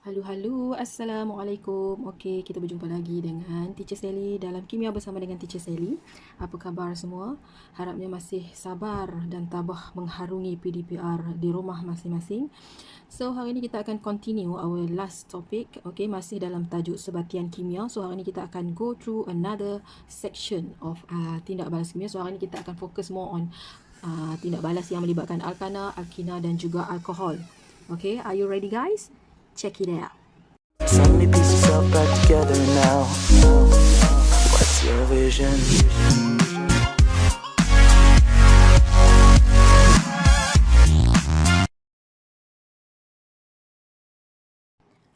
Halo, halo. Assalamualaikum. Okey, kita berjumpa lagi dengan Teacher Sally dalam Kimia bersama dengan Teacher Sally. Apa khabar semua? Harapnya masih sabar dan tabah mengharungi PDPR di rumah masing-masing. So, hari ini kita akan continue our last topic. Okey, masih dalam tajuk sebatian kimia. So, hari ini kita akan go through another section of tindak balas kimia. So, hari ini kita akan fokus more on tindak balas yang melibatkan alkana, alkina dan juga alkohol. Okay, are you ready guys? Check it out. So many pieces all back together now. What's your vision?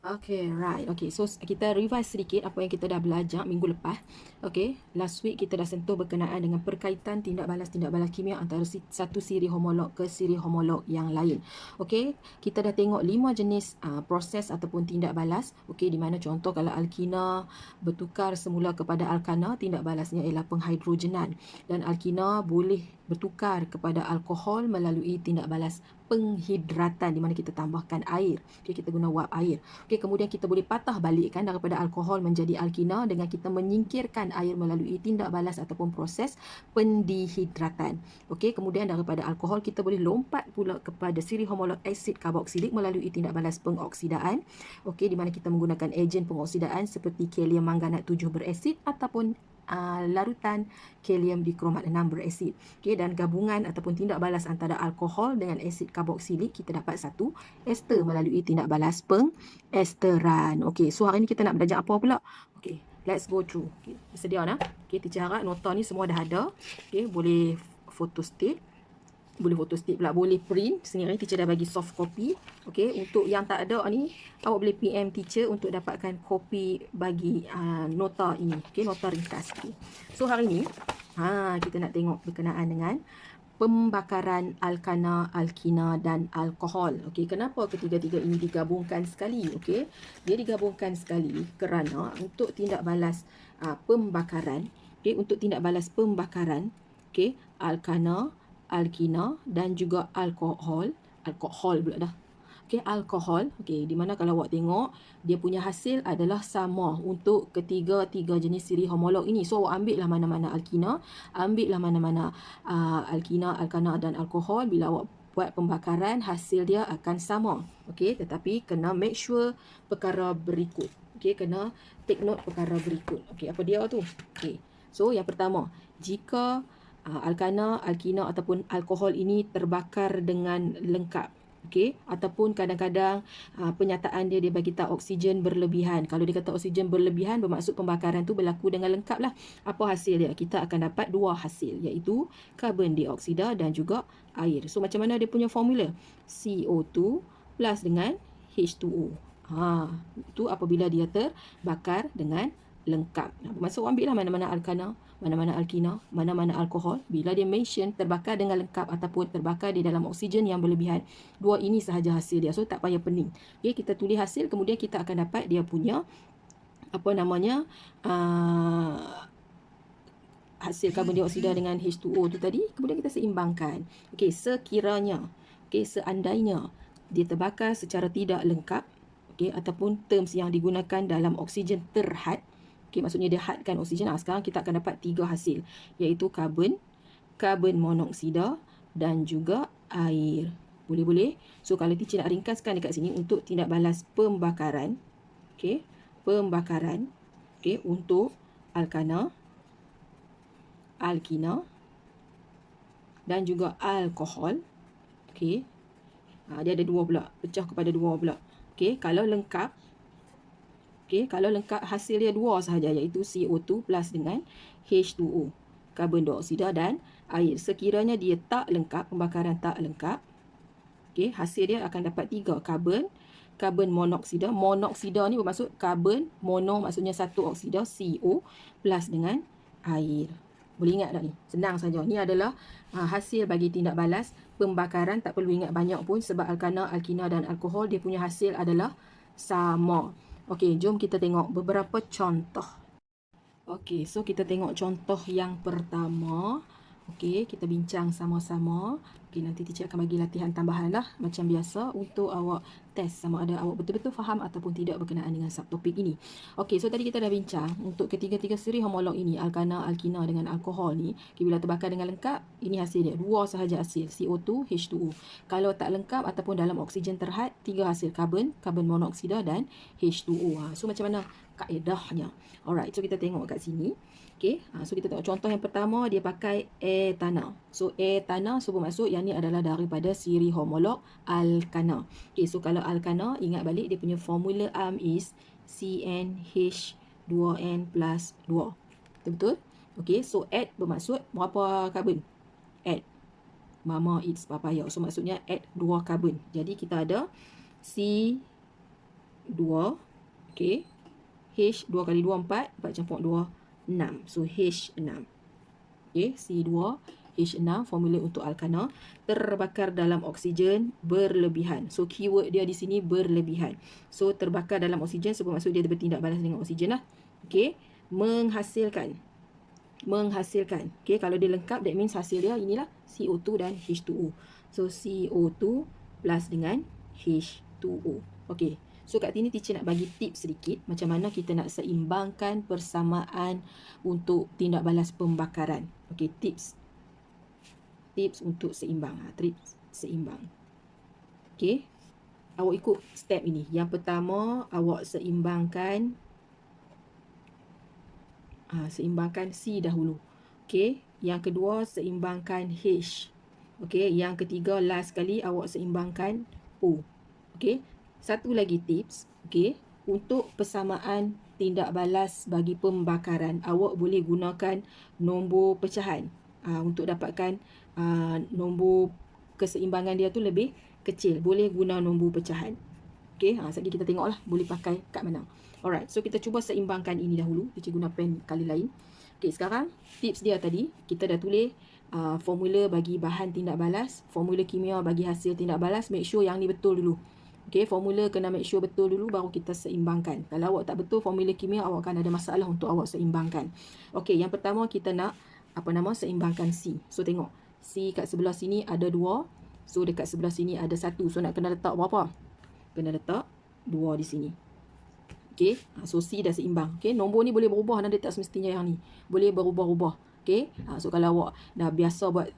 Okay, right. Okay, so kita revise sedikit apa yang kita dah belajar minggu lepas. Okay, last week kita dah sentuh berkenaan dengan perkaitan tindak balas kimia antara satu siri homolog ke siri homolog yang lain. Okay, kita dah tengok 5 jenis proses ataupun tindak balas. Okay, di mana contoh kalau alkina bertukar semula kepada alkana, tindak balasnya ialah penghidrogenan. Dan alkina boleh bertukar kepada alkohol melalui tindak balas penghidratan di mana kita tambahkan air. Okay, kita guna wap air. Okay, kemudian kita boleh patah balikkan daripada alkohol menjadi alkina dengan kita menyingkirkan air melalui tindak balas ataupun proses pendihidratan. Okay, kemudian daripada alkohol kita boleh lompat pula kepada siri homolog asid karboksilik melalui tindak balas pengoksidaan. Okay, di mana kita menggunakan ejen pengoksidaan seperti kalium manganat 7 berasid ataupun larutan kalium dikromat 6 berasid. Okay, dan gabungan ataupun tindak balas antara alkohol dengan asid karboksilik kita dapat satu ester melalui tindak balas pengesteran. Okay, so hari ni kita nak belajar apa pula? Okay, let's go through. Okay, bersedia nak? Okay, teacher harap nota ni semua dah ada. Okay, boleh photostat. Boleh photostat pula, boleh print sendiri. Teacher dah bagi soft copy. Okay, untuk yang tak ada ni, awak boleh PM teacher untuk dapatkan kopi bagi nota ini. Okay, nota ringkas. Okay. So, hari ni, kita nak tengok berkenaan dengan pembakaran alkana, alkina dan alkohol. Okey, kenapa ketiga-tiga ini digabungkan sekali? Okey, dia digabungkan sekali kerana untuk tindak balas pembakaran, okey, untuk tindak balas pembakaran, okey, alkana, alkina dan juga alkohol pula dah. Okey, alkohol. Okey, di mana kalau awak tengok dia punya hasil adalah sama untuk ketiga-tiga jenis siri homolog ini. So awak ambil lah mana-mana alkina, ambil lah mana-mana alkina, alkana dan alkohol. Bila awak buat pembakaran, hasil dia akan sama. Okey, tetapi kena make sure perkara berikut. Okey, kena take note perkara berikut. Okey, apa dia tu? Okey. So yang pertama, jika alkana, alkina ataupun alkohol ini terbakar dengan lengkap. Okey, ataupun kadang-kadang penyataan dia bagi tahu oksigen berlebihan. Kalau dia kata oksigen berlebihan bermaksud pembakaran tu berlaku dengan lengkap lah. Apa hasil dia? Kita akan dapat dua hasil, iaitu karbon dioksida dan juga air. So macam mana dia punya formula? CO2 plus dengan H2O. Itu apabila dia terbakar dengan lengkap. Bermaksud ambil lah mana-mana alkana, mana-mana alkina, mana-mana alkohol. Bila dia mention terbakar dengan lengkap ataupun terbakar di dalam oksigen yang berlebihan, dua ini sahaja hasil dia. So tak payah pening. Okay, kita tulis hasil, kemudian kita akan dapat dia punya apa namanya hasil karbon dioksida dengan H2O tu tadi. Kemudian kita seimbangkan. Okay, sekiranya, okay, seandainya dia terbakar secara tidak lengkap, okay, ataupun terms yang digunakan dalam oksigen terhad. Okay, maksudnya dia hadkan oksigen. Sekarang kita akan dapat tiga hasil, iaitu karbon monoksida dan juga air. Boleh-boleh. So kalau teacher nak ringkaskan dekat sini untuk tindak balas pembakaran. Okay, pembakaran. Okay, untuk alkana, alkina dan juga alkohol. Okay, dia ada dua pula, pecah kepada dua pula. Okay, kalau lengkap, okay, kalau lengkap hasil dia dua sahaja, iaitu CO2 plus dengan H2O, karbon dioksida dan air. Sekiranya dia tak lengkap, pembakaran tak lengkap, okay, hasil dia akan dapat tiga, karbon monoksida. Monoksida ni bermaksud karbon, mono maksudnya satu oksida, CO plus dengan air. Boleh ingat tak ni? Senang saja. Ni adalah hasil bagi tindak balas pembakaran. Tak perlu ingat banyak pun sebab alkana, alkina dan alkohol dia punya hasil adalah sama. Okey, jom kita tengok beberapa contoh. Okey, so kita tengok contoh yang pertama. Okey, kita bincang sama-sama. Okay, nanti teacher akan bagi latihan tambahan lah macam biasa untuk awak test sama ada awak betul-betul faham ataupun tidak berkenaan dengan subtopik ini. Okay, so tadi kita dah bincang untuk ketiga-tiga siri homolog ini, alkana, alkina dengan alkohol ni, okay, bila terbakar dengan lengkap, ini hasil dia. 2 sahaja hasil, CO2, H2O. Kalau tak lengkap ataupun dalam oksigen terhad, 3 hasil, karbon, karbon monoksida dan H2O. So macam mana kaedahnya? Alright, so kita tengok kat sini. Okay, so kita tengok contoh yang pertama, dia pakai air tanah. So air tanah, so bermaksud yang ni adalah daripada siri homolog alkana. Okay, so kalau alkana, ingat balik dia punya formula is CnH2n plus 2. Betul-betul? Okay, so add bermaksud berapa karbon? Add. Mama eats papaya. So maksudnya add 2 karbon. Jadi kita ada C2, okay, H 2 kali 2 4, 4 campur 2 6. So H6. Okay, C2 H6 formula untuk alkana, terbakar dalam oksigen berlebihan. So keyword dia di sini berlebihan. So terbakar dalam oksigen so bermaksud dia bertindak balas dengan oksigen lah. Okay, menghasilkan. Okay, kalau dia lengkap that means hasil dia inilah CO2 dan H2O. So CO2 plus dengan H2O. Okay. So kat sini teacher nak bagi tips sedikit macam mana kita nak seimbangkan persamaan untuk tindak balas pembakaran. Okey, tips untuk seimbang. Tips seimbang. Okey. Awak ikut step ini. Yang pertama, awak seimbangkan C dahulu. Okey. Yang kedua, seimbangkan H. Okey, yang ketiga last kali awak seimbangkan O. Okey. Satu lagi tips, okay, untuk persamaan tindak balas bagi pembakaran, awak boleh gunakan nombor pecahan untuk dapatkan nombor keseimbangan dia tu lebih kecil. Boleh guna nombor pecahan. Okay, sekejap kita tengoklah boleh pakai kat mana. Alright, so kita cuba seimbangkan ini dahulu. Kita guna pen kali lain. Okay, sekarang tips dia tadi, kita dah tulis formula bagi bahan tindak balas, formula kimia bagi hasil tindak balas. Make sure yang ni betul dulu. Okay, formula kena make sure betul dulu baru kita seimbangkan. Kalau awak tak betul formula kimia, awak akan ada masalah untuk awak seimbangkan. Okay, yang pertama kita nak seimbangkan C. So tengok, C kat sebelah sini ada 2. So dekat sebelah sini ada 1. So nak kena letak berapa? Kena letak 2 di sini. Okay, so C dah seimbang. Okay, nombor ni boleh berubah dan dia tak semestinya yang ni. Boleh berubah-ubah. Okay, so kalau awak dah biasa buat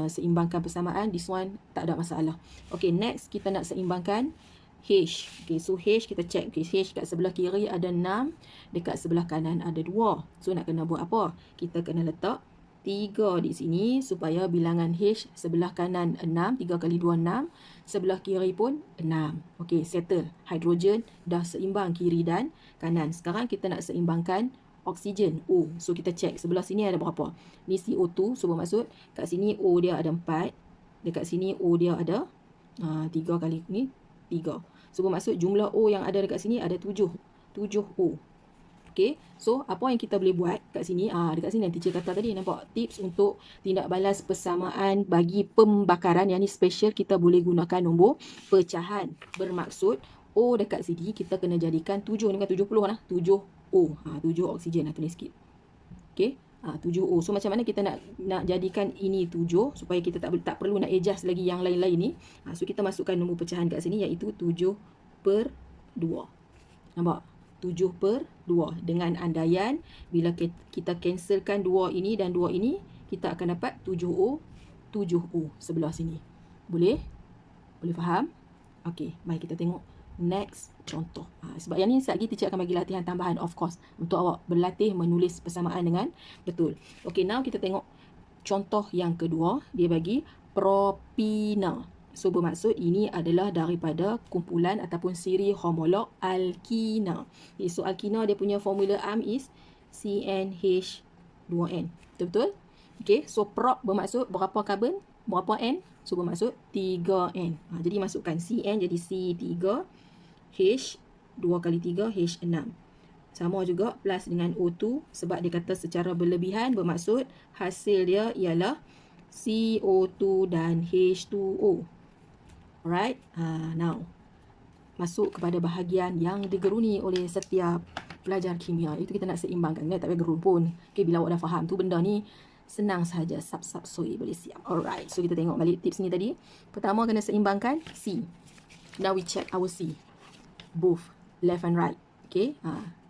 seimbangkan persamaan, this one tak ada masalah. Okay, next kita nak seimbangkan H. Okay, so H kita check. Okay, H kat sebelah kiri ada 6. Dekat sebelah kanan ada 2. So nak kena buat apa? Kita kena letak 3 di sini supaya bilangan H sebelah kanan 6. 3 kali 2, 6. Sebelah kiri pun 6. Okay, settle. Hidrogen dah seimbang kiri dan kanan. Sekarang kita nak seimbangkan oksigen O. So kita check. Sebelah sini ada berapa? Ni CO2. So bermaksud kat sini O dia ada 4. Dekat sini O dia ada 3 kali ni 3. So bermaksud jumlah O yang ada dekat sini ada 7. 7O. Okay. So apa yang kita boleh buat kat sini? Dekat sini yang teacher kata tadi, nampak tips untuk tindak balas persamaan bagi pembakaran. Yang ni special, kita boleh gunakan nombor pecahan. Bermaksud O dekat sini kita kena jadikan 7 dengan 70 lah. 7O. 7 oksigen lah, tulis sikit. Okay. 7O. So macam mana kita nak jadikan ini 7 supaya kita tak perlu nak adjust lagi yang lain-lain ni. So kita masukkan nombor pecahan kat sini iaitu 7/2. Nampak? 7/2 dengan andaian bila kita cancelkan 2 ini dan 2 ini, kita akan dapat 7O sebelah sini. Boleh? Boleh faham? Okey, mari kita tengok next contoh. Sebab yang ni sekejap lagi teacher akan bagi latihan tambahan of course untuk awak berlatih menulis persamaan dengan betul. Okey, now kita tengok contoh yang kedua. Dia bagi propina. So bermaksud ini adalah daripada kumpulan ataupun siri homolog alkina. Okay, so alkina dia punya formula is CnH2n. Betul-betul? Okey, so prop bermaksud berapa karbon? Berapa N? So bermaksud 3N. Jadi masukkan Cn jadi C3, H 2 kali 3 H6. Sama juga plus dengan O2 sebab dia kata secara berlebihan, bermaksud hasil dia ialah CO2 dan H2O. Alright. Now masuk kepada bahagian yang digeruni oleh setiap pelajar kimia. Itu kita nak seimbangkan, tak payah gerun pun. Okay, bila awak dah faham tu benda ni Senang sahaja, sap-sap soi boleh siap. Alright, so kita tengok balik tips ni tadi. Pertama kena seimbangkan C. Now we check our C. Both left and right. Okay,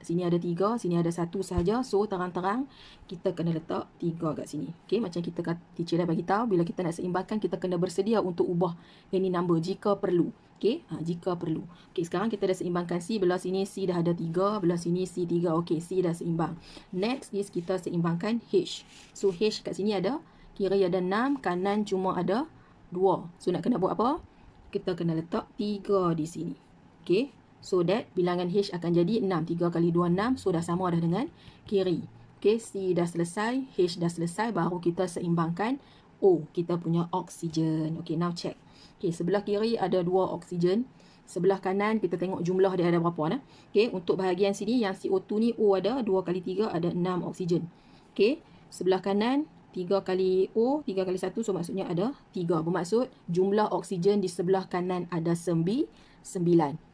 sini ada 3, sini ada 1 sahaja. So terang-terang kita kena letak 3 kat sini. Okay, macam kita teacher dah bagi tahu, bila kita nak seimbangkan kita kena bersedia untuk ubah any number jika perlu. Okay, jika perlu. Okay, sekarang kita dah seimbangkan C. Belah sini C dah ada 3, belah sini C 3. Okay, C dah seimbang. Next is kita seimbangkan H. So H kat sini ada, kiri ada 6, kanan cuma ada 2. So nak kena buat apa? Kita kena letak 3 di sini. Okay, so that bilangan H akan jadi 6. 3 kali 2, 6. So dah sama dah dengan kiri. Okay, C dah selesai, H dah selesai. Baru kita seimbangkan O, kita punya oksigen. Okay, now check. Okay, sebelah kiri ada 2 oksigen. Sebelah kanan kita tengok jumlah dia ada berapa. Okay, untuk bahagian sini yang CO2 ni O ada 2 kali 3 ada 6 oksigen. Okay, sebelah kanan 3 kali O, 3 kali 1, so maksudnya ada 3. Bermaksud jumlah oksigen di sebelah kanan ada 9.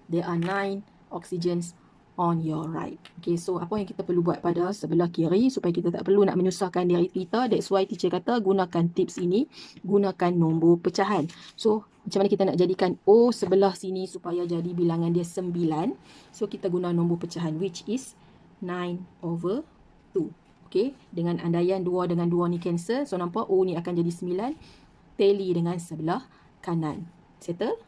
There are 9 oxygens on your right. Okay, so apa yang kita perlu buat pada sebelah kiri supaya kita tak perlu nak menyusahkan diri kita. That's why teacher kata gunakan tips ini, gunakan nombor pecahan. So, macam mana kita nak jadikan O sebelah sini supaya jadi bilangan dia 9. So, kita guna nombor pecahan which is 9/2. Okay, dengan andaian 2 dengan 2 ni cancel. So, nampak O ni akan jadi 9. Tally dengan sebelah kanan. Settle?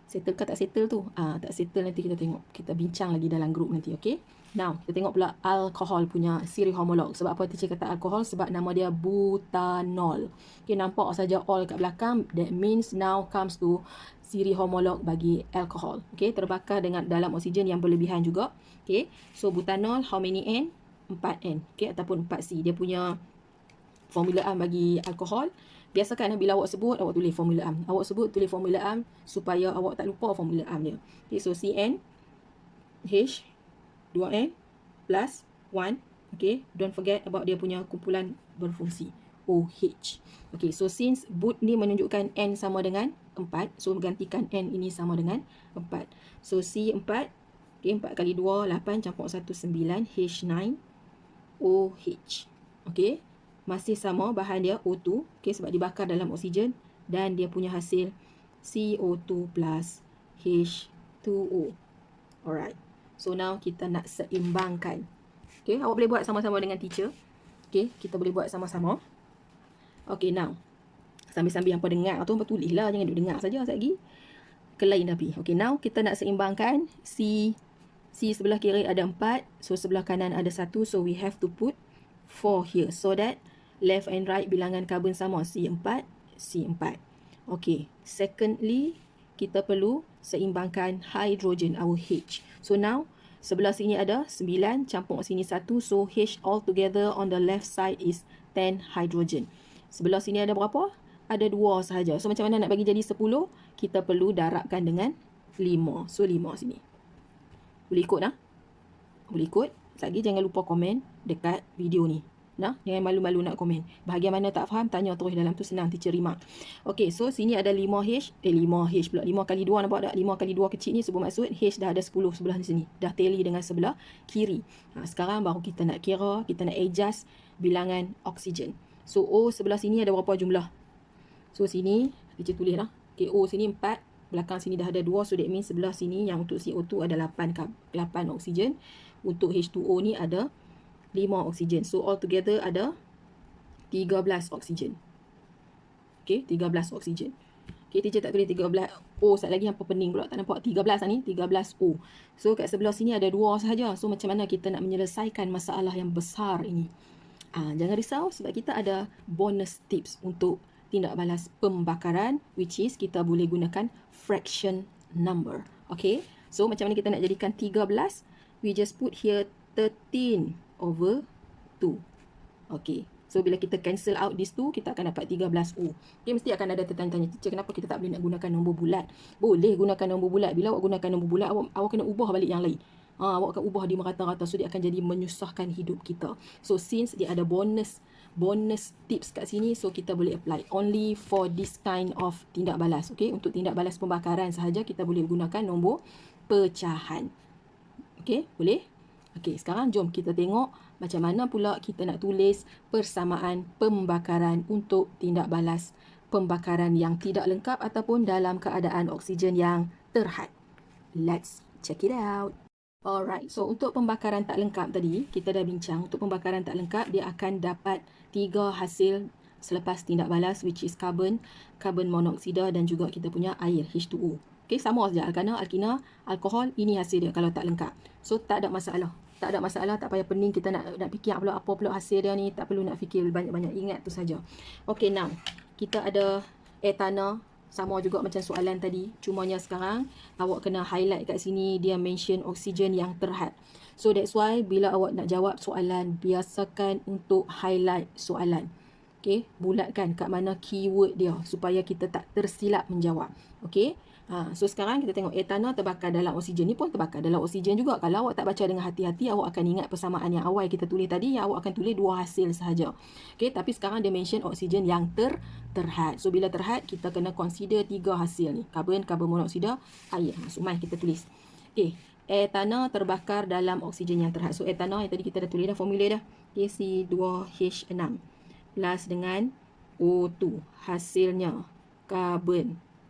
Settle ke tak settle tu? Tak settle nanti kita tengok. Kita bincang lagi dalam grup nanti, okay? Now, kita tengok pula alkohol punya siri homolog. Sebab apa teacher kata alkohol? Sebab nama dia butanol. Okay, nampak saja all kat belakang. That means now comes to siri homolog bagi alkohol. Okay, terbakar dengan dalam oksigen yang berlebihan juga. Okay, so butanol, how many N? 4N. Okay, ataupun 4C. Dia punya formula A bagi alkohol. Biasakan bila awak sebut, awak tulis formula A. Awak sebut, tulis formula A supaya awak tak lupa formula A dia. Okay, so CN, H, 2N, plus 1. Okay, don't forget about dia punya kumpulan berfungsi. OH. Okay, so since but ni menunjukkan N sama dengan 4. So, gantikan N ini sama dengan 4. So, C 4. Okay, 4 kali 2, 8. Campur 1, 9. H9, OH. Okay. Masih sama bahan dia O2, okay, sebab dibakar dalam oksigen dan dia punya hasil CO2 plus H2O. Alright. So now kita nak seimbangkan. Okay, awak boleh buat sama-sama dengan teacher. Okay, kita boleh buat sama-sama. Okay, now. Sambil-sambil hampa dengar tu, hampa tulis lah. Jangan duduk dengar saja sekejap lagi. Kelain tapi. Okay, now kita nak seimbangkan. C sebelah kiri ada 4. So sebelah kanan ada 1. So we have to put 4 here. So that left and right bilangan karbon sama. C4, C4. Okay. Secondly, kita perlu seimbangkan hydrogen, our H. So now, sebelah sini ada 9, campur sini 1. So H all together on the left side is 10 hydrogen. Sebelah sini ada berapa? Ada 2 sahaja. So macam mana nak bagi jadi 10? Kita perlu darabkan dengan 5. So 5 sini. Boleh ikut dah? Boleh ikut? Lagi jangan lupa komen dekat video ni. Nah, jangan malu-malu nak komen. Bahagian mana tak faham, tanya terus dalam tu, senang teacher remark. Okey, so sini ada 5H. 5H pula. 5 kali 2 nampak tak? 5 kali 2 kecil ni bermaksud H dah ada 10 sebelah sini. Dah tally dengan sebelah kiri. Sekarang baru kita nak kira, kita nak adjust bilangan oksigen. So O sebelah sini ada berapa jumlah? So sini, teacher tulis lah. Okay, O sini 4. Belakang sini dah ada 2. So that means sebelah sini yang untuk CO2 ada 8 oksigen. Untuk H2O ni ada 5 oksigen. So all together ada 13 oksigen. Okay, 13 oksigen. Okay, teacher tak tulis 13 O. Sekejap lagi hampa pening pula. Tak nampak 13 lah ni. 13 O. So kat sebelah sini ada 2 sahaja. So macam mana kita nak menyelesaikan masalah yang besar ini? Jangan risau sebab kita ada bonus tips untuk tindak balas pembakaran, which is kita boleh gunakan fraction number. Okay, so macam mana kita nak jadikan 13? We just put here 13/2. Okay, so bila kita cancel out these two, kita akan dapat 13O. Okay, mesti akan ada tertanya-tanya, teacher kenapa kita tak boleh nak gunakan nombor bulat? Boleh gunakan nombor bulat. Bila awak gunakan nombor bulat, awak kena ubah balik yang lain. Awak akan ubah di merata-rata, so dia akan jadi menyusahkan hidup kita. So since dia ada bonus tips kat sini, so kita boleh apply only for this kind of tindak balas. Okay, untuk tindak balas pembakaran sahaja kita boleh gunakan nombor pecahan. Okay, boleh? Okey, sekarang jom kita tengok macam mana pula kita nak tulis persamaan pembakaran untuk tindak balas pembakaran yang tidak lengkap ataupun dalam keadaan oksigen yang terhad. Let's check it out. Alright, so untuk pembakaran tak lengkap tadi, kita dah bincang. Untuk pembakaran tak lengkap, dia akan dapat 3 hasil selepas tindak balas, which is karbon monoksida dan juga kita punya air, H2O. Okay, sama saja. Alkana, alkina, alkohol, ini hasil dia kalau tak lengkap. So, tak ada masalah. Tak ada masalah, tak payah pening kita nak fikir pula apa pula hasil dia ni. Tak perlu nak fikir banyak-banyak. Ingat tu saja. Okay, now. Kita ada etana. Sama juga macam soalan tadi. Cumanya sekarang, awak kena highlight kat sini. Dia mention oksigen yang terhad. So, that's why bila awak nak jawab soalan, biasakan untuk highlight soalan. Okay, bulatkan kat mana keyword dia supaya kita tak tersilap menjawab. Okay. So sekarang kita tengok etana terbakar dalam oksigen. Ni pun terbakar dalam oksigen juga. Kalau awak tak baca dengan hati-hati, awak akan ingat persamaan yang awal kita tulis tadi, yang awak akan tulis 2 hasil sahaja. Okay, tapi sekarang dia mention oksigen yang terhad. So bila terhad, kita kena consider 3 hasil ni. Karbon monoksida, air. So mari kita tulis. Okay, etana terbakar dalam oksigen yang terhad. So etana yang tadi kita dah tulis dah formula dah. Okay, C2H6 plus dengan O2. Hasilnya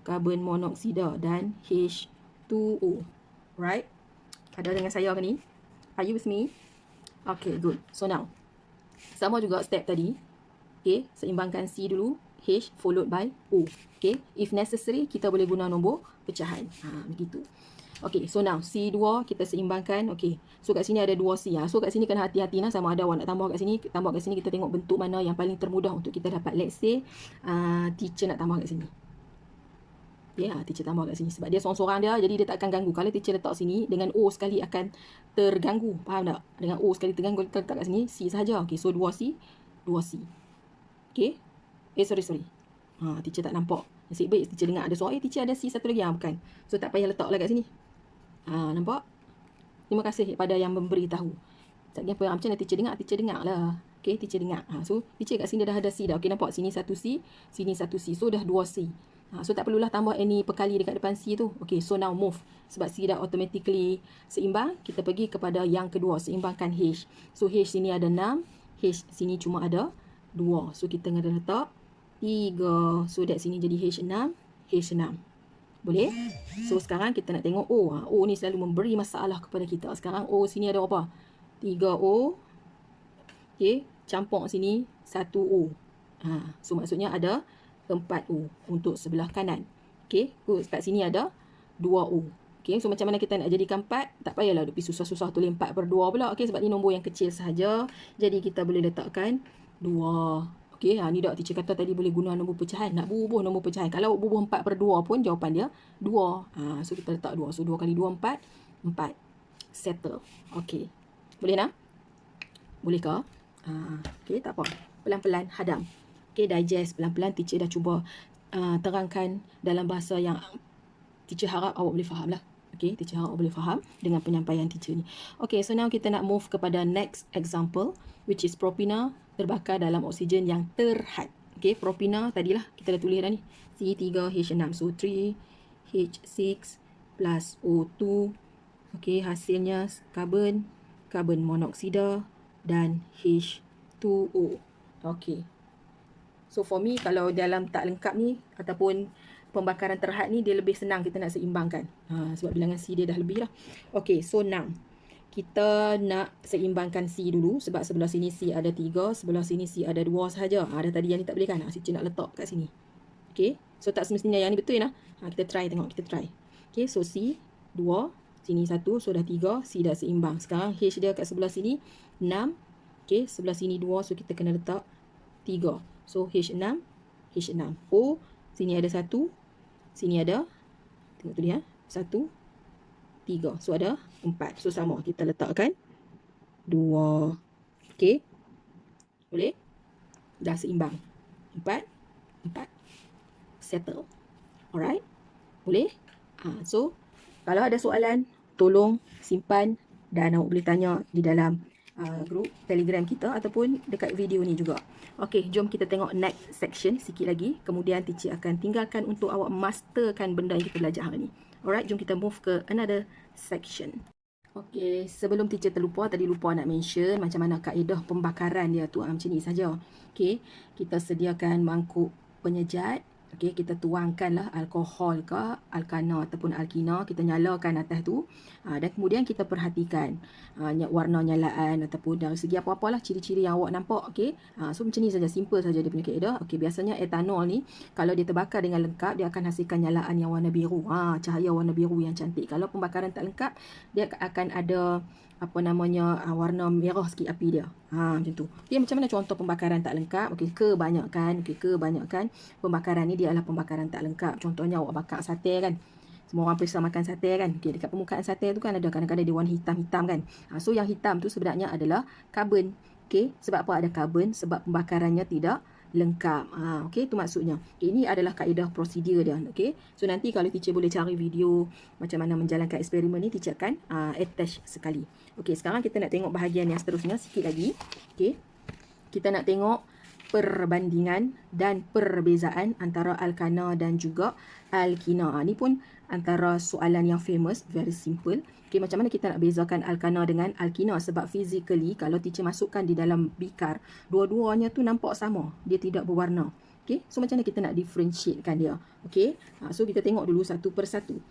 karbon monoksida dan H2O. Right? Ada dengan saya ke ni? Are you with me? Okay, good. So now, sama juga step tadi. Okay, seimbangkan C dulu. H followed by O. Okay, if necessary, kita boleh guna nombor pecahan. Begitu. Okay, so now C2 kita seimbangkan. Okay, so kat sini ada 2C. So kat sini kena hati-hati lah. Sama ada awak nak tambah kat sini. Tambah kat sini, kita tengok bentuk mana yang paling termudah untuk kita dapat. Let's say, teacher nak tambah kat sini. Ya, teacher tambah kat sini. Sebab dia seorang-seorang dia, jadi dia tak akan ganggu. Kalau teacher letak sini, dengan O sekali akan terganggu. Faham tak? Dengan O sekali terganggu, kita letak kat sini, C sahaja. Okay, so 2C, 2C. Okay. Sorry. Teacher tak nampak. Nasib baik teacher dengar ada suara, teacher ada C satu lagi. Bukan. So, tak payah letak lah kat sini. Nampak? Terima kasih kepada yang memberitahu. Tak apa, macam mana teacher dengar lah. Okay, teacher dengar. So, teacher kat sini dah ada C dah. Okay, nampak? Sini 1C, sini 1C. So, dah 2C. So, tak perlulah tambah any perkali dekat depan C tu. Okay, so now move. Sebab C dah automatically seimbang, kita pergi kepada yang kedua. Seimbangkan H. So, H sini ada 6. H sini cuma ada 2. So, kita kena letak 3. So, that sini jadi H6. H6. Boleh? So, sekarang kita nak tengok O. O ni selalu memberi masalah kepada kita. Sekarang O sini ada apa? 3O. Okay, campur sini 1O. So, maksudnya ada 4O untuk sebelah kanan. Okay, kat sini ada 2O. Okay, so macam mana kita nak jadikan 4? Tak payahlah duk susah-susah tulis 4/2 pula. Okay, sebab ni nombor yang kecil sahaja. Jadi kita boleh letakkan 2. Okay, ni dah teacher kata tadi boleh guna nombor pecahan. Nak bubuh nombor pecahan. Kalau bubuh 4/2 pun jawapan dia 2. So kita letak 2. So 2 kali 2, 4. 4. Settle. Okay. Boleh nak? Boleh ke? Okay, tak apa. Pelan-pelan hadam. Okay, digest pelan-pelan. Teacher dah cuba terangkan dalam bahasa yang teacher harap awak boleh faham lah. Okay, teacher harap awak boleh faham dengan penyampaian teacher ni. Okay, so now kita nak move kepada next example, which is propina terbakar dalam oksigen yang terhad. Okay, propina tadilah kita dah tulis dah ni. C3H6. So 3H6 plus O2. Okay, hasilnya karbon monoksida dan H2O. Okay. So for me, kalau dalam tak lengkap ni ataupun pembakaran terhad ni, dia lebih senang kita nak seimbangkan. Sebab bilangan C dia dah lebih lah. Okay, so now kita nak seimbangkan C dulu. Sebab sebelah sini C ada 3, sebelah sini C ada 2 sahaja. Ada tadi yang ni tak boleh kan? Teacher nak letak kat sini. Okay, so tak semestinya yang ni betul lah. Kita try tengok, kita try. Okay, so C 2, sini 1, so dah 3, C dah seimbang. Sekarang H dia kat sebelah sini 6. Okay, sebelah sini 2, so kita kena letak 3. So, H6. O, sini ada 1. Sini ada, tengok tu dia, 1, 3. So, ada 4. So, sama. Kita letakkan 2. Okay. Boleh? Dah seimbang. 4. Settle. Alright? Boleh? So, kalau ada soalan, tolong simpan dan awak boleh tanya di dalam grup Telegram kita ataupun dekat video ni juga. Okey, jom kita tengok next section sikit lagi. Kemudian teacher akan tinggalkan untuk awak masterkan benda yang kita belajar hari ni. Alright, jom kita move ke another section. Okey, sebelum teacher terlupa, tadi lupa nak mention macam mana kaedah pembakaran dia tu. Macam ni saja. Okey, kita sediakan mangkuk penyejat. Okey, kita tuangkanlah alkohol ke, alkana ataupun alkina. Kita nyalakan atas tu. Dan kemudian kita perhatikan warna nyalaan ataupun dari segi apa-apalah ciri-ciri yang awak nampak. Okey, so macam ni saja, simple saja dia punya kaedah. Okey, biasanya etanol ni kalau dia terbakar dengan lengkap, dia akan hasilkan nyalaan yang warna biru. Cahaya warna biru yang cantik. Kalau pembakaran tak lengkap, dia akan ada apa namanya warna merah sikit api dia. Macam tu. Okey, macam mana contoh pembakaran tak lengkap? Okey, kebanyakan pembakaran ni dia adalah pembakaran tak lengkap. Contohnya awak bakar sate kan. Semua orang periksa makan sate kan. Okey, dekat permukaan sate tu kan ada kadang-kadang dia warna hitam-hitam kan. So yang hitam tu sebenarnya adalah karbon. Okey, sebab apa ada karbon? Sebab pembakarannya tidak lengkap. Okey, tu maksudnya. Ini adalah kaedah prosedur dia. Okey. So nanti kalau teacher boleh cari video macam mana menjalankan eksperimen ni, teacher akan attach sekali. Okey, sekarang kita nak tengok bahagian yang seterusnya sikit lagi. Okey. Kita nak tengok perbandingan dan perbezaan antara alkana dan juga alkina. Ni pun antara soalan yang famous, very simple. Okay, macam mana kita nak bezakan alkana dengan alkina? Sebab physically, kalau teacher masukkan di dalam bikar, dua-duanya tu nampak sama. Dia tidak berwarna. Okay, so macam mana kita nak differentiatekan dia? Okay, so kita tengok dulu satu persatu.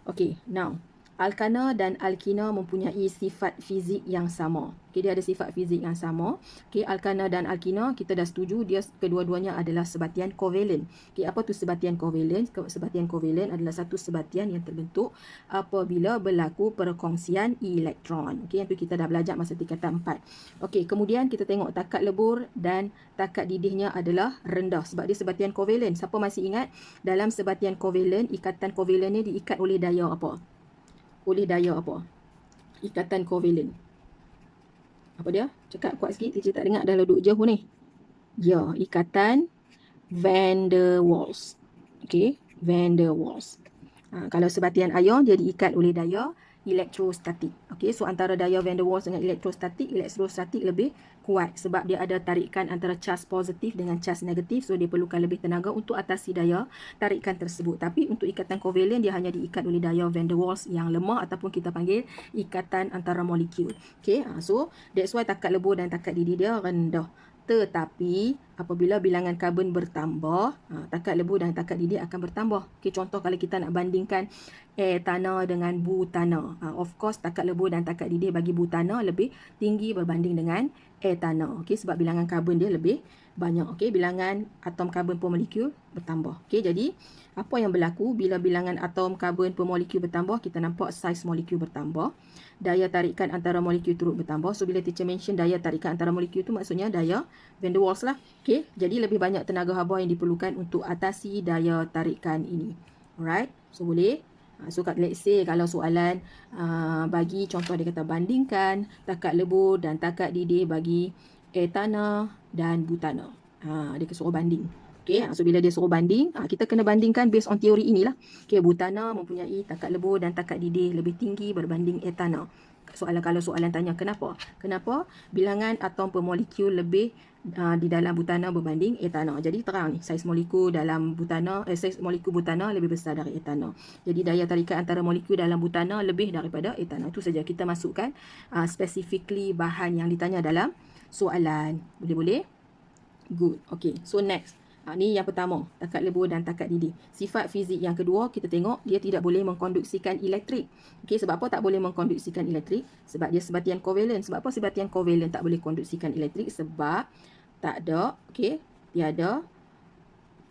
Okay, now, alkana dan alkina mempunyai sifat fizik yang sama. Okay, dia ada sifat fizik yang sama. Okay, alkana dan alkina kita dah setuju dia kedua-duanya adalah sebatian kovalen. Okay, apa tu sebatian kovalen? Sebatian kovalen adalah satu sebatian yang terbentuk apabila berlaku perkongsian elektron. Okay, yang tu kita dah belajar masa tingkatan 4. Okay, kemudian kita tengok takat lebur dan takat didihnya adalah rendah sebab dia sebatian kovalen. Siapa masih ingat dalam sebatian kovalen, ikatan kovalen ni diikat oleh daya apa? Oleh daya apa? Ikatan kovalen. Apa dia? Cakap kuat sikit. Teacher tak dengar dah duduk jauh ni. Ya, ikatan van der Waals. Okey, van der Waals. Kalau sebatian ion, dia diikat oleh daya elektrostatik. Okey, so antara daya van der Waals dengan elektrostatik lebih kuat sebab dia ada tarikan antara charge positif dengan charge negatif. So dia perlukan lebih tenaga untuk atasi daya tarikan tersebut. Tapi untuk ikatan kovalen dia hanya diikat oleh daya van der Waals yang lemah ataupun kita panggil ikatan antara molekul. Okey, so that's why takat lebur dan takat didih dia rendah. Tetapi apabila bilangan karbon bertambah, takat lebur dan takat didih akan bertambah. Okey, contoh kalau kita nak bandingkan etana dengan butana. Of course takat lebur dan takat didih bagi butana lebih tinggi berbanding dengan etana. Okey, sebab bilangan karbon dia lebih banyak. Okey, bilangan atom karbon per molekul bertambah. Okey, jadi apa yang berlaku bila bilangan atom karbon per molekul bertambah? Kita nampak saiz molekul bertambah. Daya tarikan antara molekul turut bertambah. So bila teacher mention daya tarikan antara molekul tu maksudnya daya van der Waals lah. Okey, jadi lebih banyak tenaga haba yang diperlukan untuk atasi daya tarikan ini. Alright, so boleh. So let's say kalau soalan bagi contoh dia kata bandingkan takat lebur dan takat didih bagi etana dan butana. Dia suruh banding. Okay, so bila dia suruh banding, kita kena bandingkan based on teori inilah. Okay, butana mempunyai takat lebur dan takat didih lebih tinggi berbanding etana. Kalau soalan tanya kenapa? Kenapa bilangan atom per molekul lebih di dalam butana berbanding etana. Jadi terang ni, saiz molekul dalam butana, saiz molekul butana lebih besar dari etana. Jadi daya tarikan antara molekul dalam butana lebih daripada etana. Itu saja kita masukkan specifically bahan yang ditanya dalam soalan. Boleh-boleh? Good. Okay, so next. Ni yang pertama, takat lebur dan takat didih. Sifat fizik yang kedua, kita tengok dia tidak boleh mengkonduksikan elektrik. Okey, sebab apa tak boleh mengkonduksikan elektrik? Sebab dia sebatian kovalen. Sebab apa sebatian kovalen tak boleh konduksikan elektrik? Sebab tak ada, okey, tiada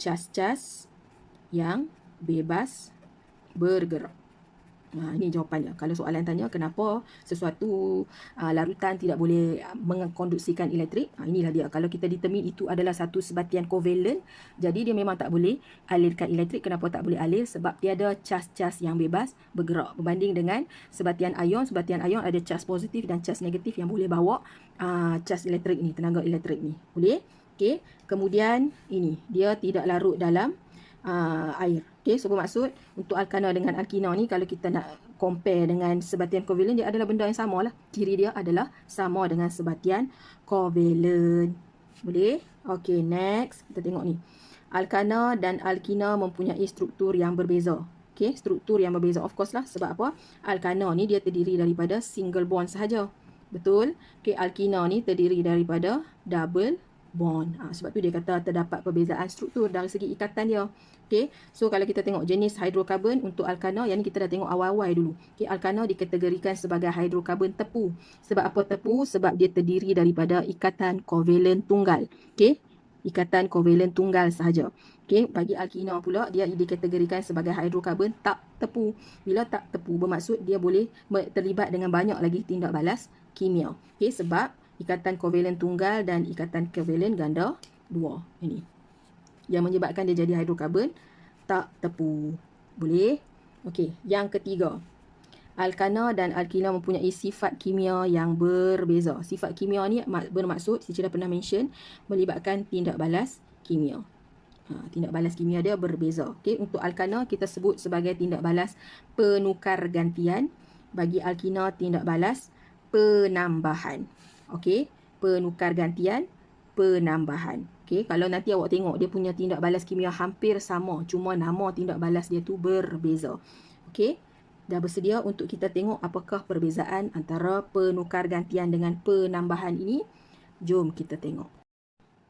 cas-cas yang bebas bergerak. Ini jawapannya. Kalau soalan tanya kenapa sesuatu larutan tidak boleh mengkonduksikan elektrik, inilah dia. Kalau kita determine itu adalah satu sebatian kovalen, jadi dia memang tak boleh alirkan elektrik. Kenapa tak boleh alir? Sebab tiada cas-cas yang bebas bergerak. Berbanding dengan sebatian ion ada cas positif dan cas negatif yang boleh bawa cas elektrik ni, tenaga elektrik ni. Boleh? Okey. Kemudian ini, dia tidak larut dalam air. Okay, so bermaksud untuk alkana dengan alkina ni kalau kita nak compare dengan sebatian kovalen, dia adalah benda yang sama lah. Ciri dia adalah sama dengan sebatian kovalen. Boleh? Okay, next. Kita tengok ni. Alkana dan alkina mempunyai struktur yang berbeza. Okey, struktur yang berbeza. Of course lah, sebab apa? Alkana ni dia terdiri daripada single bond sahaja. Betul? Okey, alkina ni terdiri daripada double bond. Sebab tu dia kata terdapat perbezaan struktur dari segi ikatan dia. Okey, so kalau kita tengok jenis hidrokarbon untuk alkana, yang ni kita dah tengok awal-awal dulu. Okey, alkana dikategorikan sebagai hidrokarbon tepu. Sebab apa tepu? Sebab dia terdiri daripada ikatan kovalen tunggal. Okey, ikatan kovalen tunggal sahaja. Okey, bagi alkina pula dia dikategorikan sebagai hidrokarbon tak tepu. Bila tak tepu bermaksud dia boleh terlibat dengan banyak lagi tindak balas kimia. Okey, sebab ikatan kovalen tunggal dan ikatan kovalen ganda dua ini yang menyebabkan dia jadi hidrokarbon tak tepu. Boleh? Okey, yang ketiga. Alkana dan alkina mempunyai sifat kimia yang berbeza. Sifat kimia ni bermaksud, saya dah pernah mention, melibatkan tindak balas kimia. Tindak balas kimia dia berbeza. Okey, untuk alkana kita sebut sebagai tindak balas penukar gantian. Bagi alkina tindak balas penambahan. Okey, penukar gantian, penambahan. Okey, kalau nanti awak tengok dia punya tindak balas kimia hampir sama, cuma nama tindak balas dia tu berbeza. Okey, dah bersedia untuk kita tengok apakah perbezaan antara penukar gantian dengan penambahan ini? Jom kita tengok.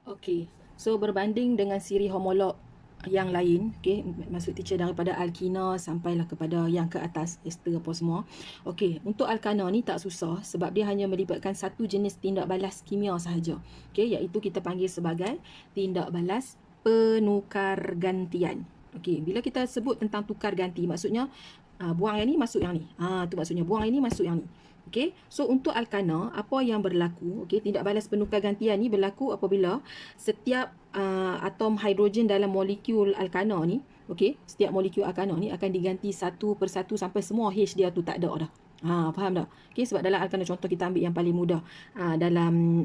Okey, so berbanding dengan siri homolog yang lain, okey, maksud teacher daripada alkina sampailah kepada yang ke atas, ester apa semua. Okey, untuk alkana ni tak susah sebab dia hanya melibatkan satu jenis tindak balas kimia sahaja. Okey, iaitu kita panggil sebagai tindak balas penukar gantian. Okey, bila kita sebut tentang tukar ganti, maksudnya buang yang ni masuk yang ni. Tu maksudnya buang yang ni masuk yang ni. Okey, so untuk alkana apa yang berlaku? Okey, tindak balas penukar gantian ni berlaku apabila setiap atom hidrogen dalam molekul alkana ni, okey, setiap molekul alkana ni akan diganti satu persatu sampai semua H dia tu tak ada dah. Faham tak? Okey, sebab dalam alkana contoh kita ambil yang paling mudah, dalam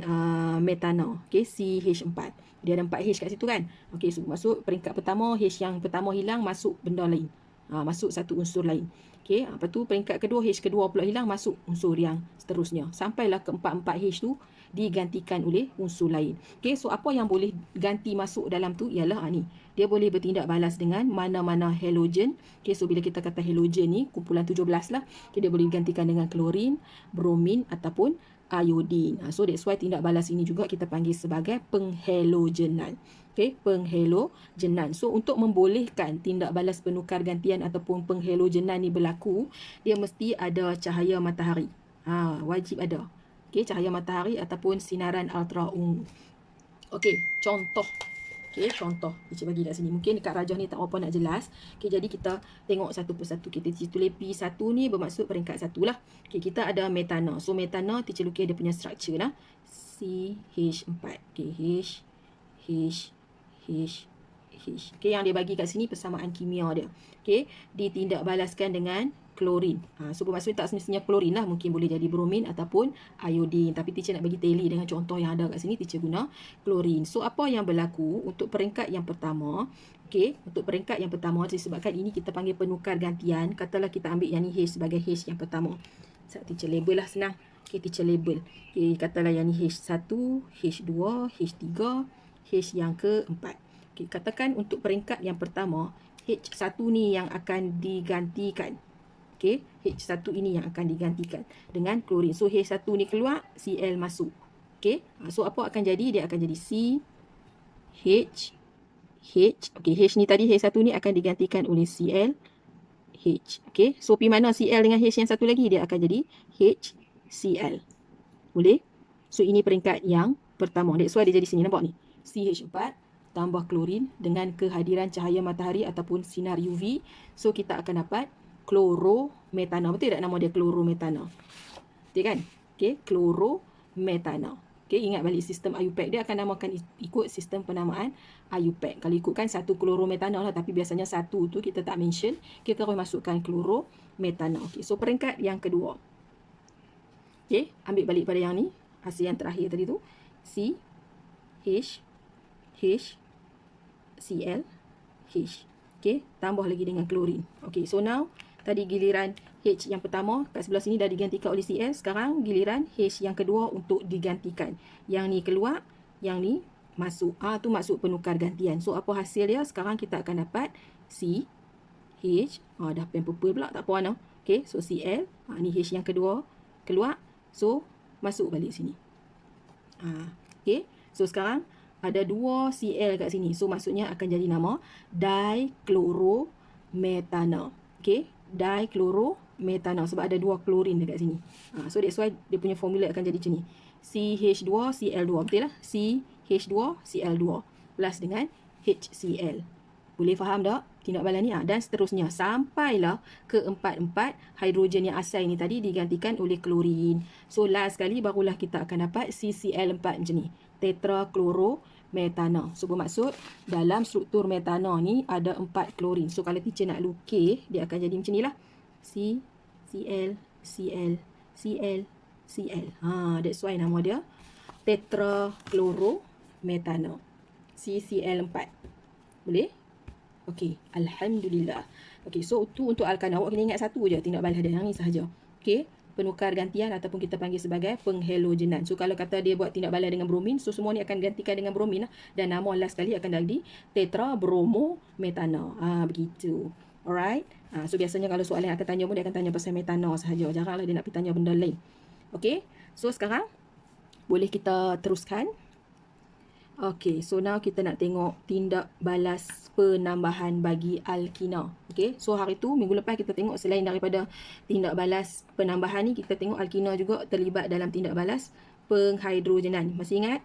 metana, okey, CH4. Dia ada 4 H kat situ kan? Okey, so masuk peringkat pertama, H yang pertama hilang, masuk benda lain. Masuk satu unsur lain. Okey, lepas tu peringkat kedua, H kedua pula hilang, masuk unsur yang seterusnya. Sampailah ke 4 H tu digantikan oleh unsur lain. Okey, so apa yang boleh ganti masuk dalam tu ialah ni. Dia boleh bertindak balas dengan mana-mana halogen. Okey, so bila kita kata halogen ni, kumpulan 17 lah. Okay, dia boleh digantikan dengan klorin, bromin ataupun iodin. So that's why tindak balas ini juga kita panggil sebagai penghalogenan. Okey, penghalogenan. So untuk membolehkan tindak balas penukar gantian ataupun penghalogenan ni berlaku, dia mesti ada cahaya matahari. Wajib ada. Okey, cahaya matahari ataupun sinaran ultraungu. Okey, contoh. Okey, contoh. Cikgu bagi kat sini. Mungkin dekat rajah ni tak apa nak jelas. Okey, jadi kita tengok satu persatu. Kita tulis P1 ni bermaksud peringkat 1 lah. Okey, kita ada metana. So metana teacher lukis dia punya structure lah. CH4. Okey, H. Okey, yang dia bagi kat sini persamaan kimia dia. Okey, ditindakbalaskan dengan klorin. So bermaksud tak semestinya klorin lah, mungkin boleh jadi bromin ataupun iodin. Tapi teacher nak bagi tally dengan contoh yang ada kat sini, teacher guna klorin. So apa yang berlaku untuk peringkat yang pertama? Okey, untuk peringkat yang pertama disebabkan ini kita panggil penukar gantian. Katalah kita ambil yang ni H sebagai H yang pertama. Teacher label lah, senang. Okey, teacher label. Okey, katalah yang ni H1, H2, H3, H yang keempat. Okay, katakan untuk peringkat yang pertama, H1 ni yang akan digantikan. Okay, H1 ini yang akan digantikan dengan klorin. So H1 ni keluar, Cl masuk. Okay, so apa akan jadi? Dia akan jadi C, H. Okay, H ni tadi, H1 ni akan digantikan oleh Cl, H. Okay, so pergi mana Cl dengan H yang satu lagi? Dia akan jadi HCl. Boleh? So ini peringkat yang pertama. That's why dia jadi sini, nampak ni? CH4 tambah klorin dengan kehadiran cahaya matahari ataupun sinar UV. So kita akan dapat klorometana. Betul tak nama dia klorometana? Betul kan? Okey, klorometana. Okey, ingat balik sistem IUPAC. Dia akan namakan ikut sistem penamaan IUPAC. Kalau ikutkan satu klorometana lah, tapi biasanya satu tu kita tak mention. Kita terus masukkan klorometana. Okey, so peringkat yang kedua. Okey, ambil balik pada yang ni. Hasil yang terakhir tadi tu. C, H, Cl, H. Okey, tambah lagi dengan klorin. Okey, so now tadi giliran H yang pertama kat sebelah sini dah digantikan oleh Cl. Sekarang giliran H yang kedua untuk digantikan. Yang ni keluar, yang ni masuk. Tu masuk penukar gantian. So apa hasil dia? Sekarang kita akan dapat C, H. Dah pen purple pula, tak apa warna. Okay, so Cl. Ni H yang kedua keluar. So, masuk balik sini. Okay, so sekarang ada 2 Cl kat sini. So, maksudnya akan jadi nama dichloromethanol. Okay, dichloromethanol. Sebab ada 2 klorin dekat sini. So, that's why dia punya formula akan jadi macam ni. CH2Cl2. Betul lah? CH2Cl2 plus dengan HCl. Boleh faham tak tindak balas ni? Dan seterusnya sampailah ke 4 hidrogen yang asal ni tadi digantikan oleh klorin. So last sekali barulah kita akan dapat CCl4 macam ni. Tetrachloromethanol. So bermaksud dalam struktur metanol ni ada 4 klorin. So kalau teacher nak lukis, dia akan jadi macam ni lah. CCl, Cl, Cl, Cl. That's why nama dia tetrachloromethanol. CCl4. Boleh? Okey, alhamdulillah. Okey, so tu untuk alkana. Awak kena ingat satu je tindak balas dia, yang ni sahaja. Okey, penukar gantian ataupun kita panggil sebagai penghalogenan. So kalau kata dia buat tindak balas dengan bromin, so semua ni akan gantikan dengan bromin lah. Dan nama last sekali akan jadi tetrabromomethanol. Begitu. Alright. So biasanya kalau soalan yang akan tanya pun dia akan tanya pasal metanol sahaja. Jaranglah dia nak pergi tanya benda lain. Okey. So sekarang boleh kita teruskan. Okay, so now kita nak tengok tindak balas penambahan bagi alkina. Okay, so hari tu, minggu lepas kita tengok selain daripada tindak balas penambahan ni, kita tengok alkina juga terlibat dalam tindak balas penghidrogenan. Masih ingat?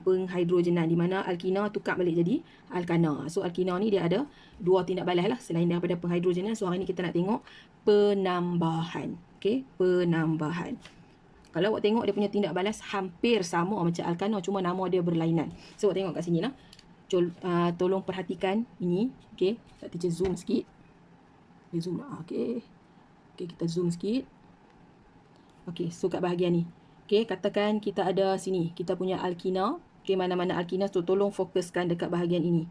Penghidrogenan, di mana alkina tukar balik jadi alkana. So alkina ni dia ada 2 tindak balas lah selain daripada penghidrogenan. So hari ni kita nak tengok penambahan. Okay, penambahan. Kalau awak tengok dia punya tindak balas hampir sama macam alkana, cuma nama dia berlainan. So awak tengok kat sini lah. Tolong perhatikan ini. Okay, teacher zoom sikit. Okay, zoom lah. Okay, kita zoom sikit. Okay, so kat bahagian ni. Okay, katakan kita ada sini. Kita punya alkina. Okay, mana-mana alkina. So tolong fokuskan dekat bahagian ini.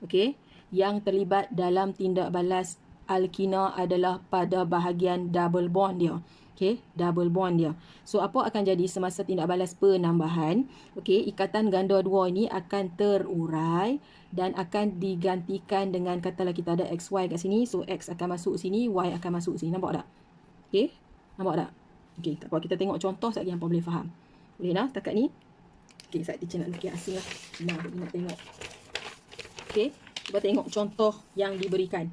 Okay, yang terlibat dalam tindak balas alkina adalah pada bahagian double bond dia. Okay, double bond dia. So, apa akan jadi semasa tindak balas penambahan? Okay, ikatan ganda 2 ini akan terurai dan akan digantikan dengan, katalah kita ada XY kat sini. So, X akan masuk sini, Y akan masuk sini. Nampak tak? Okay, nampak tak? Okay, tak apa. Kita tengok contoh sekejap yang apa boleh faham. Boleh dah setakat ni? Okay, saya teacher nak lukis asing lah. Nak tengok. Okay, cuba tengok contoh yang diberikan.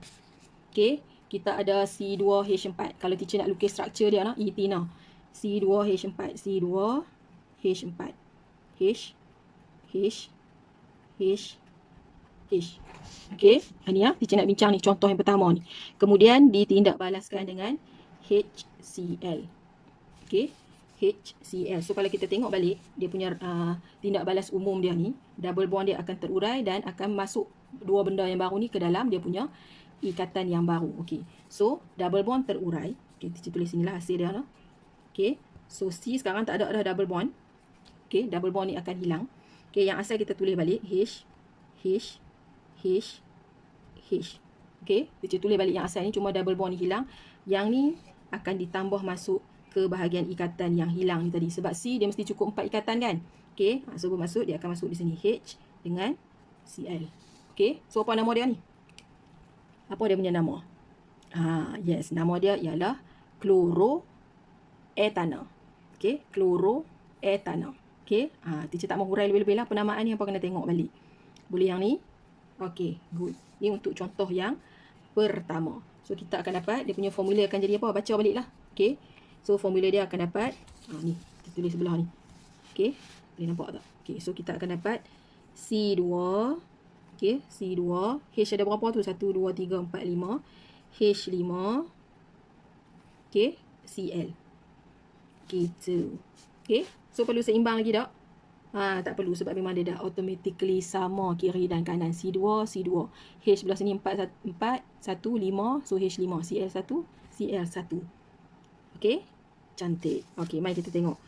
Okay, kita ada C2H4. Kalau teacher nak lukis struktur dia lah, etina. C2H4, C2H4. H, H, H, H. Okey, ni ya, teacher nak bincang ni contoh yang pertama ni. Kemudian ditindak balaskan dengan HCl. Okey, HCl. So kalau kita tengok balik, dia punya tindak balas umum dia ni, double bond dia akan terurai dan akan masuk 2 benda yang baru ni ke dalam dia punya ikatan yang baru. Okey. So, double bond terurai. Okey, teacher tulis sinilah hasil dia lah. Okey. So, C sekarang tak ada double bond. Okey, double bond ni akan hilang. Okey, yang asal kita tulis balik H, H, H, H. Okey, teacher tulis balik yang asal ni, cuma double bond ni hilang. Yang ni akan ditambah masuk ke bahagian ikatan yang hilang ni tadi. Sebab C dia mesti cukup 4 ikatan kan? Okey, so bermaksud dia akan masuk di sini H dengan Cl. Okey, so apa nama dia ni? Apa dia punya nama? Yes, nama dia ialah chloroethanol. Okey, chloroethanol. Okey, teacher tak mau hurai lebih-lebih lah penamaan ni, apa kena tengok balik. Boleh yang ni? Okey, good. Ni untuk contoh yang pertama. So kita akan dapat dia punya formula akan jadi apa? Baca balik lah. Okey. So formula dia akan dapat ni, kita tulis sebelah ni. Okey, boleh nampak tak? Okey, so kita akan dapat C2. Okey, C2. H ada berapa tu? 1, 2, 3, 4, 5. H5. Okey, Cl. Gitu. Okey, so perlu seimbang lagi tak? Tak perlu sebab memang dia dah automatically sama kiri dan kanan. C2, C2. H belah sini 4, 1, 5. So H5, Cl1, Cl1. Okey, cantik. Okey, mari kita tengok.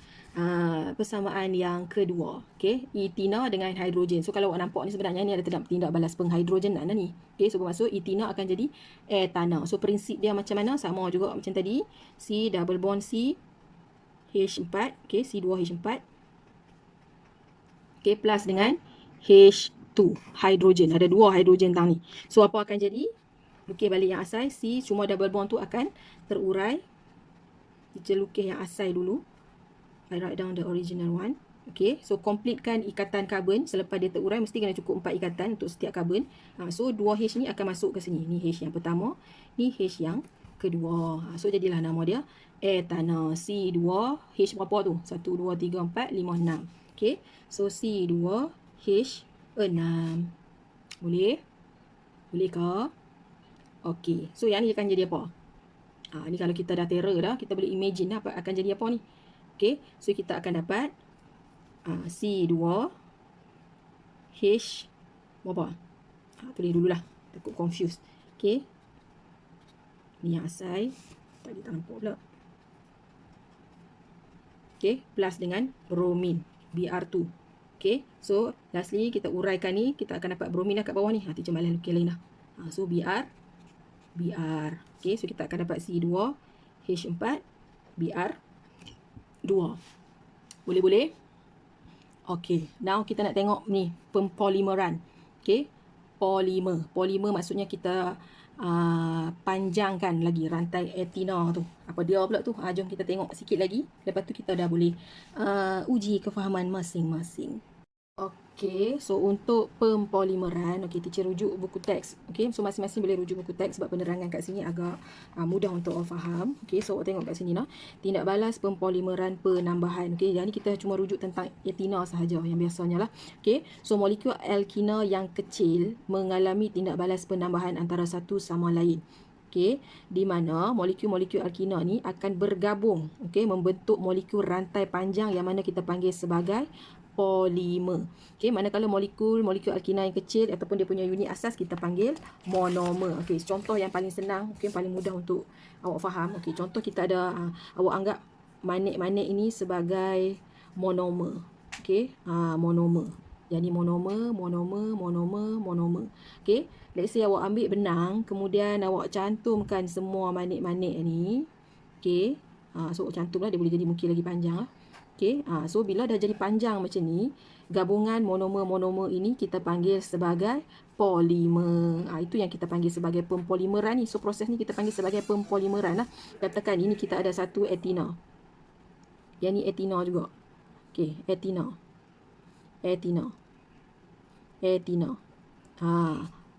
Persamaan yang kedua. Okey, etina dengan hidrogen. So kalau awak nampak ni sebenarnya ni ada tindak balas penghidrogenan ni. Okey, so bermaksud etina akan jadi etanol. So prinsip dia macam mana? Sama juga macam tadi. C double bond C H4. Okey, C2H4. Okey, plus dengan H2 hidrogen. Ada 2 hidrogen tang ni. So apa akan jadi? lukis balik yang asal. C, cuma double bond tu akan terurai. Teacher lukis yang asal dulu. I write down the original one. Okay, so completekan ikatan karbon. Selepas dia terurai, mesti kena cukup 4 ikatan untuk setiap karbon. So 2H ni akan masuk ke sini. Ni H yang pertama, ni H yang kedua. So jadilah nama dia etana. C2, H berapa tu? 1, 2, 3, 4, 5, 6. Okay, so C2, H6. Boleh? Boleh ke? Okay, so yang ni akan jadi apa? Ni kalau kita dah terror dah, kita boleh imagine dah akan jadi apa ni. Okay, so kita akan dapat C2, H berapa? Tulis dululah, takut confuse. Okay, ni yang asal. Tadi tak nampak pula. Okay, plus dengan bromin, Br2. Okay, so lastly kita uraikan ni, kita akan dapat bromin dah kat bawah ni. Teacher malas lukis lain dah. So Br. Okay, so kita akan dapat C2, H4, Br2. Boleh-boleh? Okay, now kita nak tengok ni, pempolimeran. Okay, polimer. Polimer maksudnya kita panjangkan lagi rantai etina tu. Apa dia pula tu? Jom kita tengok sikit lagi. Lepas tu kita dah boleh uji kefahaman masing-masing. Okay, so untuk pempolimeran, okay, teacher rujuk buku teks. Okay, so masing-masing boleh rujuk buku teks sebab penerangan kat sini agak mudah untuk orang faham. Okay, so awak tengok kat sini lah. Tindak balas pempolimeran penambahan. Okay, yang ni kita cuma rujuk tentang etina sahaja yang biasanya lah. Okay, so molekul alkina yang kecil mengalami tindak balas penambahan antara satu sama lain. Okay, di mana molekul-molekul alkina ni akan bergabung, okay, membentuk molekul rantai panjang yang mana kita panggil sebagai polimer. Okay, manakala molekul alkina yang kecil ataupun dia punya unit asas kita panggil monomer. Okay, contoh yang paling senang, okay, paling mudah untuk awak faham. Okay, contoh kita ada, awak anggap manik-manik ini sebagai monomer. Okay, monomer. Jadi monomer. Okay, let's say awak ambil benang, kemudian awak cantumkan semua manik-manik ni. Okay, so awak cantumlah, dia boleh jadi mungkin lagi panjang lah. Okay, so bila dah jadi panjang macam ni, gabungan monomer ini kita panggil sebagai polimer. Itu yang kita panggil sebagai pempolimeran ni. So proses ni kita panggil sebagai pempolimeran lah. Katakan ini kita ada satu etina. Yang ni etina juga. Okay, etina.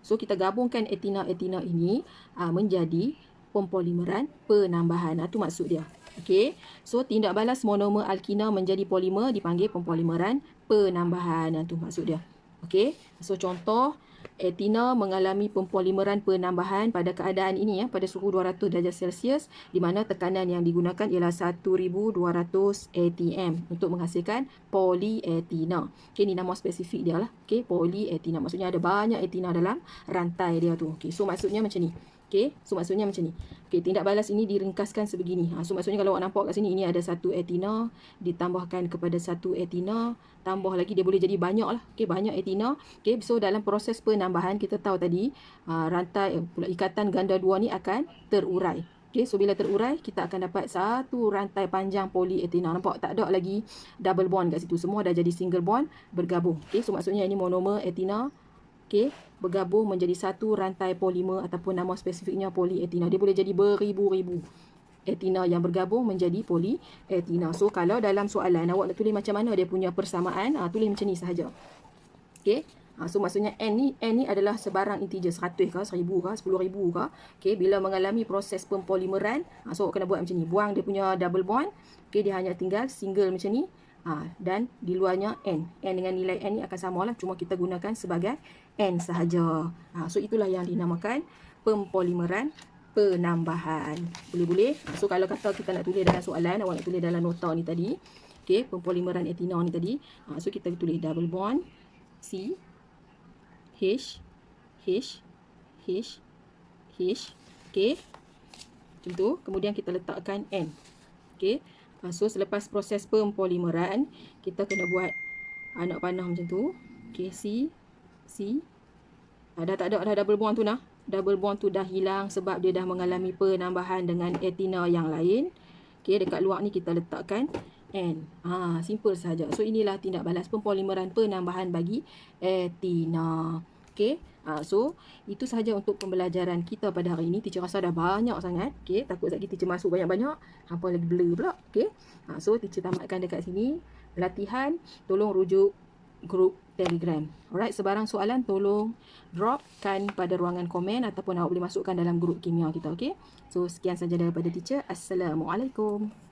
So kita gabungkan etina ini menjadi pempolimeran penambahan. Itu maksud dia. Okay, so tindak balas monomer alkina menjadi polimer dipanggil pempolimeran penambahan. Itu maksud dia. Okay, so contoh etina mengalami pempolimeran penambahan pada keadaan ini ya, pada suhu 200 darjah Celsius, di mana tekanan yang digunakan ialah 1200 atm untuk menghasilkan polietina. Okay, ni nama spesifik dia lah. Okay, polietina maksudnya ada banyak etina dalam rantai dia tu. Okay, so maksudnya macam ni. Okay, so maksudnya macam ni. Okay, tindak balas ini diringkaskan sebegini. So maksudnya kalau awak nampak kat sini, ini ada satu etina, ditambahkan kepada satu etina, tambah lagi dia boleh jadi banyak lah. Okay, banyak etina. Okay, so dalam proses penambahan kita tahu tadi, rantai ikatan ganda 2 ni akan terurai. Okay, so bila terurai, kita akan dapat satu rantai panjang polietina. Nampak? Tak ada lagi double bond kat situ. Semua dah jadi single bond bergabung. Okay, so maksudnya ini monomer etina. Okay, bergabung menjadi satu rantai polimer ataupun nama spesifiknya polietina. Dia boleh jadi beribu-ribu etina yang bergabung menjadi polietina. So kalau dalam soalan awak nak tulis macam mana dia punya persamaan, tulis macam ni sahaja. Okay, so maksudnya N ni adalah sebarang integer, 100 ke, 1000 ke, 10,000 ke. Okay, bila mengalami proses pempolimeran, so awak kena buat macam ni. Buang dia punya double bond. Okay, dia hanya tinggal single macam ni. Dan di luarnya N. N dengan nilai N ni akan sama lah. Cuma kita gunakan sebagai N sahaja. So itulah yang dinamakan pempolimeran penambahan. Boleh-boleh. So kalau kata kita nak tulis dalam soalan, awak nak tulis dalam nota ni tadi. Okay, pempolimeran etina ni tadi. So kita tulis double bond C H H H H. Okay, macam tu. Kemudian kita letakkan N. Okay, so selepas proses pempolimeran, kita kena buat anak panah macam tu. Okay, C. Dah tak ada dah double bond tu nah. Double bond tu dah hilang sebab dia dah mengalami penambahan dengan etina yang lain. Okay, dekat luar ni kita letakkan N. Simple saja. So inilah tindak balas pempolimeran penambahan bagi etina. Okey. So itu sahaja untuk pembelajaran kita pada hari ini. Teacher rasa dah banyak sangat. Okey, takut lagi teacher masuk banyak-banyak, hampa lagi blur pula. Okey. So teacher tamatkan dekat sini. Latihan, tolong rujuk grup Telegram. Alright, sebarang soalan tolong dropkan pada ruangan komen ataupun awak boleh masukkan dalam grup kimia kita. Okey. So sekian saja daripada teacher. Assalamualaikum.